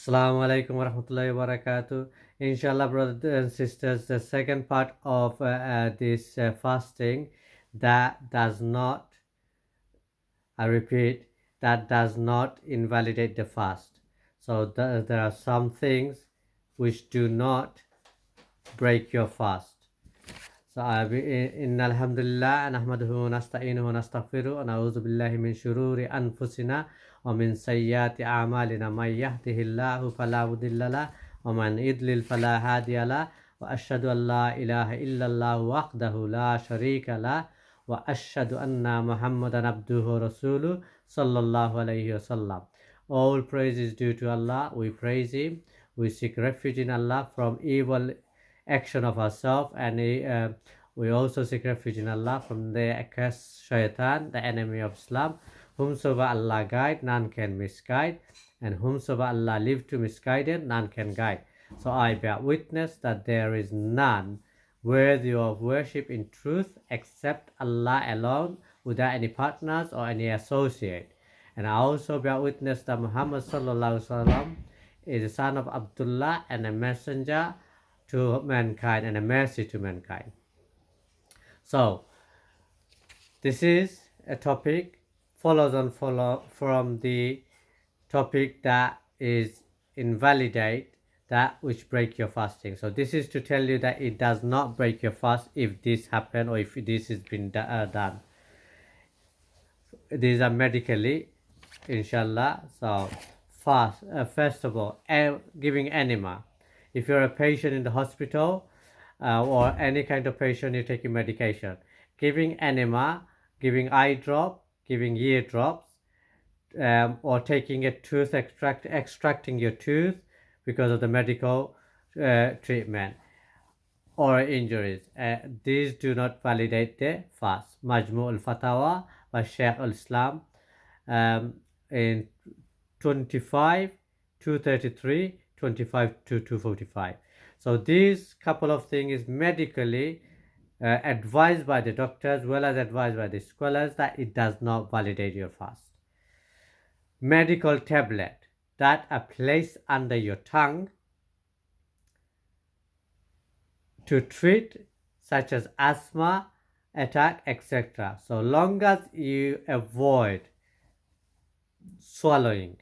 Assalamu alaikum warahmatullahi wabarakatuh. Inshallah, brothers and sisters, the second part of this fasting that does not, I repeat, that does not invalidate the fast. So there are some things which do not break your fast. So إن الحمد لله نحمده ونستعينه ونستغفره ونعوذ بالله من شرور أنفسنا ومن سيئات أعمالنا من يهده الله فلا مضل له ومن يضلل فلا هادي له وأشهد أن لا إله إلا الله وحده لا شريك له وأشهد أن محمدا عبده ورسوله صلى الله عليه وسلم. All praise is due to Allah. We praise Him. We seek refuge in Allah from evil action of ourselves, and we also seek refuge in Allah from the accursed shaitan, the enemy of Islam. Whomsoever Allah guide, none can misguide, and whomsoever Allah leave to misguided, none can guide. So I bear witness that there is none worthy of worship in truth except Allah alone, without any partners or any associate. And I also bear witness that Muhammad sallallahu alaihi wasallam is the son of Abdullah and a messenger to mankind and a mercy to mankind. So this is a topic follows on from the topic that is invalidate that which break your fasting. So this is to tell you that it does not break your fast if this happened or if this has been done. These are medically, inshallah. So first of all, giving enema. If you're a patient in the hospital or any kind of patient, you're taking medication, giving enema, giving eye drop, giving ear drops, or taking a tooth extracting your tooth because of the medical treatment or injuries. These do not validate the fast. Majmu al-Fatawa by Sheikh al-Islam in 25 233 25 to 245. So these couple of things is medically advised by the doctors, well as advised by the scholars, that it does not validate your fast. Medical tablet that are placed under your tongue to treat such as asthma attack, etc. So long as you avoid swallowing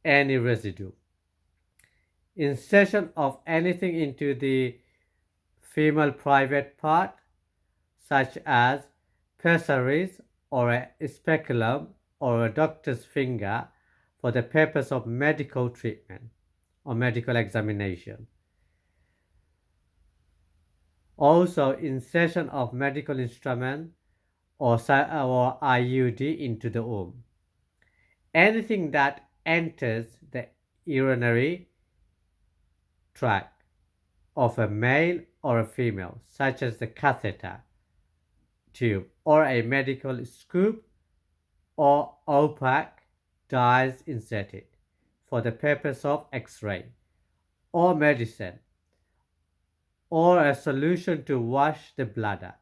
any residue, insertion of anything into the female private part such as pessaries or a speculum or a doctor's finger for the purpose of medical treatment or medical examination. Also, insertion of medical instrument or IUD into the womb. Anything that enters the urinary tract of a male or a female, such as the catheter tube or a medical scoop or opaque dyes inserted for the purpose of X-ray or medicine, or a solution to wash the bladder,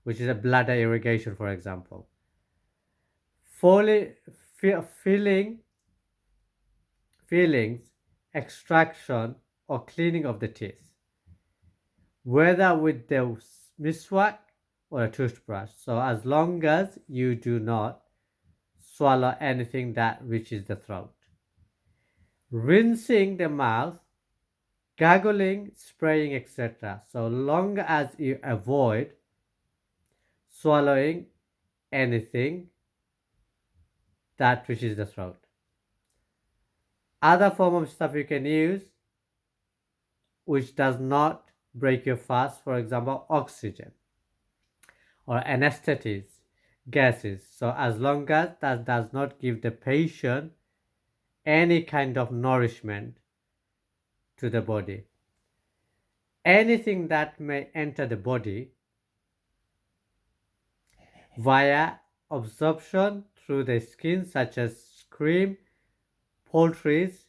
which is a bladder irrigation, for example. Fillings, extraction, or cleaning of the teeth, whether with the miswak or a toothbrush. So as long as you do not swallow anything that reaches the throat. Rinsing the mouth, gargling, spraying, etc. So long as you avoid swallowing anything that reaches the throat. Other form of stuff you can use which does not break your fast, for example, oxygen or anesthetics, gases. So as long as that does not give the patient any kind of nourishment to the body. Anything that may enter the body via absorption through the skin, such as cream, poultries,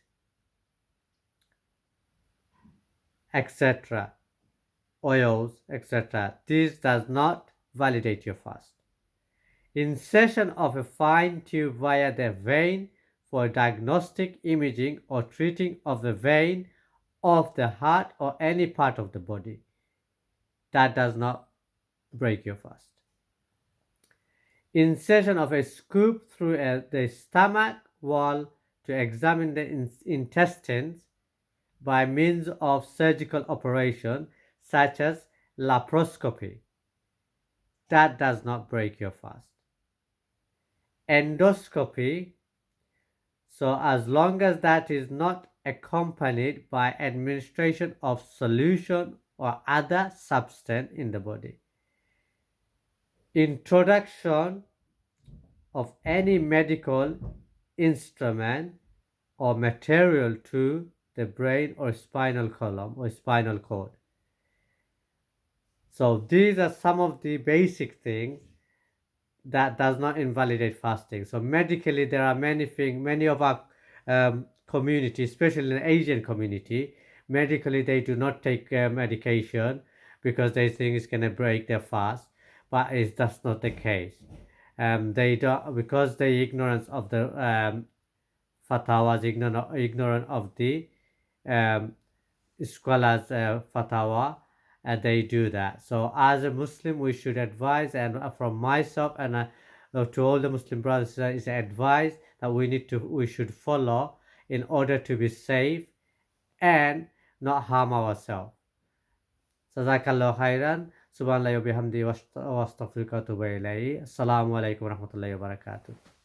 etc., oils, etc. This does not validate your fast. Insertion of a fine tube via the vein for diagnostic imaging or treating of the vein of the heart or any part of the body. That does not break your fast. Insertion of a scoop through the stomach wall to examine the intestines by means of surgical operation such as laparoscopy. That does not break your fast. Endoscopy, so as long as that is not accompanied by administration of solution or other substance in the body. Introduction of any medical instrument or material to the brain or spinal column or spinal cord. So these are some of the basic things that does not invalidate fasting. So medically, there are many things, many of our community, especially in the Asian community, medically they do not take medication because they think it's going to break their fast, but that's not the case. They don't, because they ignorance of the fatwas, ignorant of the um, scholars fatwa, and they do that. So as a Muslim, we should advise, and from myself and to all the Muslim brothers, is advice that we should follow in order to be safe and not harm ourselves. Jazakallah khairan. Subhanallah wa bihamdi wa astaghfiruka wa atubu ilayhi. Assalamu alaikum wa rahmatullahi wa barakatuh.